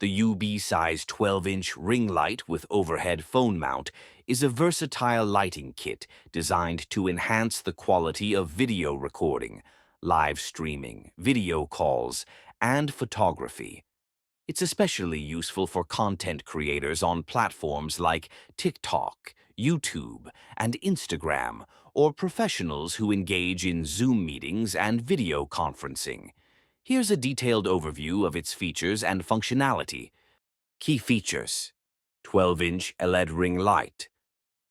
The UBeesize 12-inch ring light with overhead phone mount is a versatile lighting kit designed to enhance the quality of video recording, live streaming, video calls, and photography. It's especially useful for content creators on platforms like TikTok, YouTube, and Instagram, or professionals who engage in Zoom meetings and video conferencing. Here's a detailed overview of its features and functionality. Key features: 12-inch LED ring light.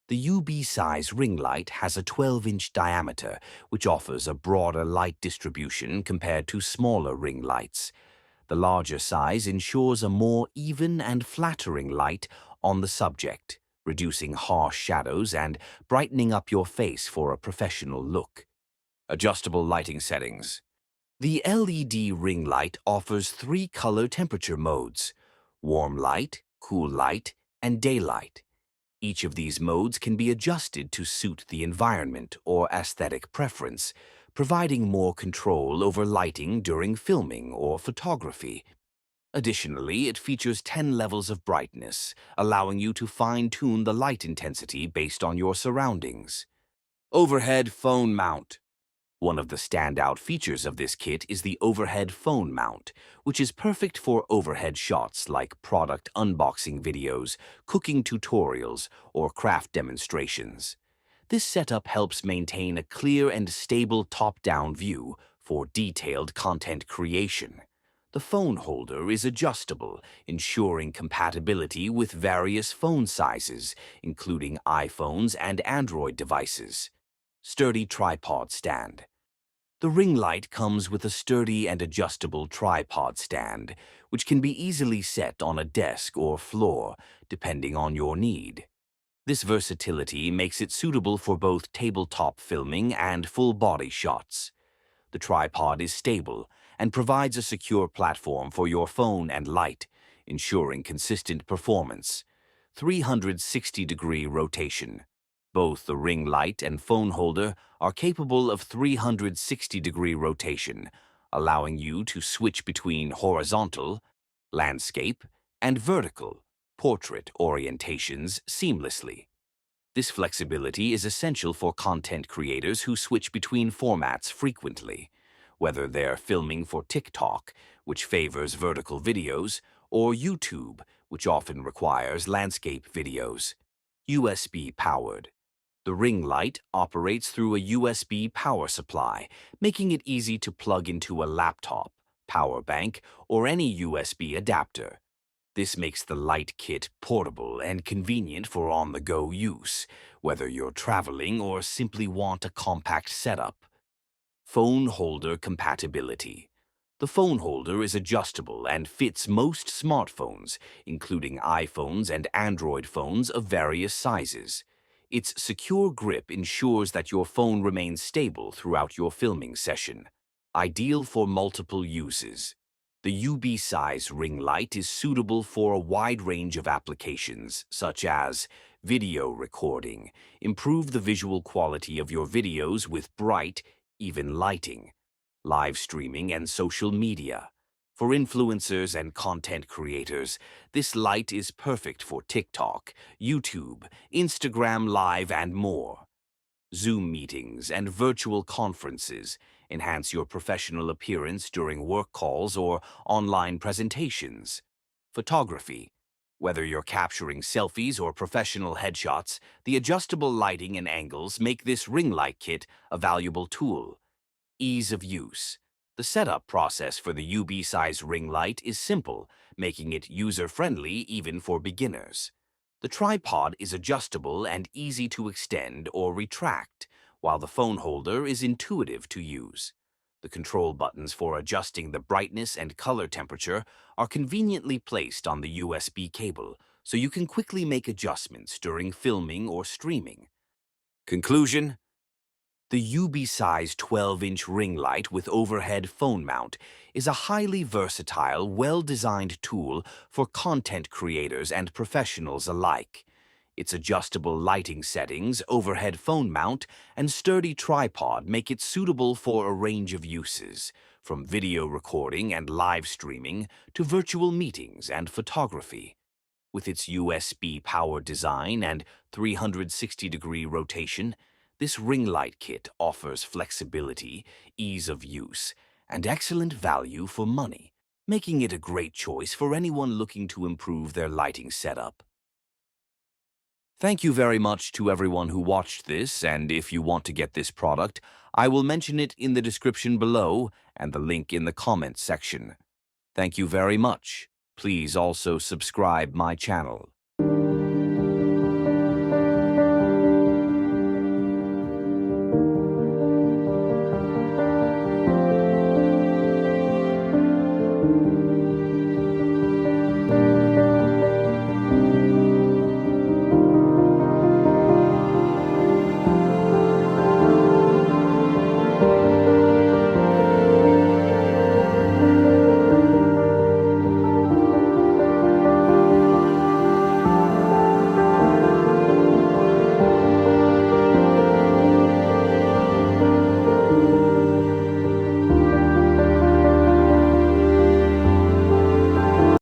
The UB-size ring light has a 12-inch diameter, which offers a broader light distribution compared to smaller ring lights. The larger size ensures a more even and flattering light on the subject, reducing harsh shadows and brightening up your face for a professional look. Adjustable lighting settings. The LED ring light offers 3 color temperature modes: warm light, cool light, and daylight. Each of these modes can be adjusted to suit the environment or aesthetic preference, providing more control over lighting during filming or photography. Additionally, it features 10 levels of brightness, allowing you to fine-tune the light intensity based on your surroundings. Overhead phone mount. One of the standout features of this kit is the overhead phone mount, which is perfect for overhead shots like product unboxing videos, cooking tutorials, or craft demonstrations. This setup helps maintain a clear and stable top-down view for detailed content creation. The phone holder is adjustable, ensuring compatibility with various phone sizes, including iPhones and Android devices. Sturdy tripod stand. The ring light comes with a sturdy and adjustable tripod stand, which can be easily set on a desk or floor, depending on your need. This versatility makes it suitable for both tabletop filming and full-body shots. The tripod is stable and provides a secure platform for your phone and light, ensuring consistent performance. 360-degree rotation. Both the ring light and phone holder are capable of 360-degree rotation, allowing you to switch between horizontal, landscape, and vertical, portrait orientations seamlessly. This flexibility is essential for content creators who switch between formats frequently, whether they're filming for TikTok, which favors vertical videos, or YouTube, which often requires landscape videos. USB-powered. The ring light operates through a USB power supply, making it easy to plug into a laptop, power bank, or any USB adapter. This makes the light kit portable and convenient for on-the-go use, whether you're traveling or simply want a compact setup. Phone holder compatibility. The phone holder is adjustable and fits most smartphones, including iPhones and Android phones of various sizes. Its secure grip ensures that your phone remains stable throughout your filming session. Ideal for multiple uses. The UB-size ring light is suitable for a wide range of applications, such as video recording. Improve the visual quality of your videos with bright, even lighting. Live streaming and social media. For influencers and content creators, this light is perfect for TikTok, YouTube, Instagram Live, and more. Zoom meetings and virtual conferences. Enhance your professional appearance during work calls or online presentations. Photography. Whether you're capturing selfies or professional headshots, the adjustable lighting and angles make this ring light kit a valuable tool. Ease of use. The setup process for the UB-size ring light is simple, making it user-friendly even for beginners. The tripod is adjustable and easy to extend or retract, while the phone holder is intuitive to use. The control buttons for adjusting the brightness and color temperature are conveniently placed on the USB cable, so you can quickly make adjustments during filming or streaming. Conclusion: the UB-size 12-inch ring light with overhead phone mount is a highly versatile, well-designed tool for content creators and professionals alike. Its adjustable lighting settings, overhead phone mount, and sturdy tripod make it suitable for a range of uses, from video recording and live streaming to virtual meetings and photography. With its USB-powered design and 360-degree rotation, this ring light kit offers flexibility, ease of use, and excellent value for money, making it a great choice for anyone looking to improve their lighting setup. Thank you very much to everyone who watched this, and if you want to get this product, I will mention it in the description below and the link in the comments section. Thank you very much. Please also subscribe my channel.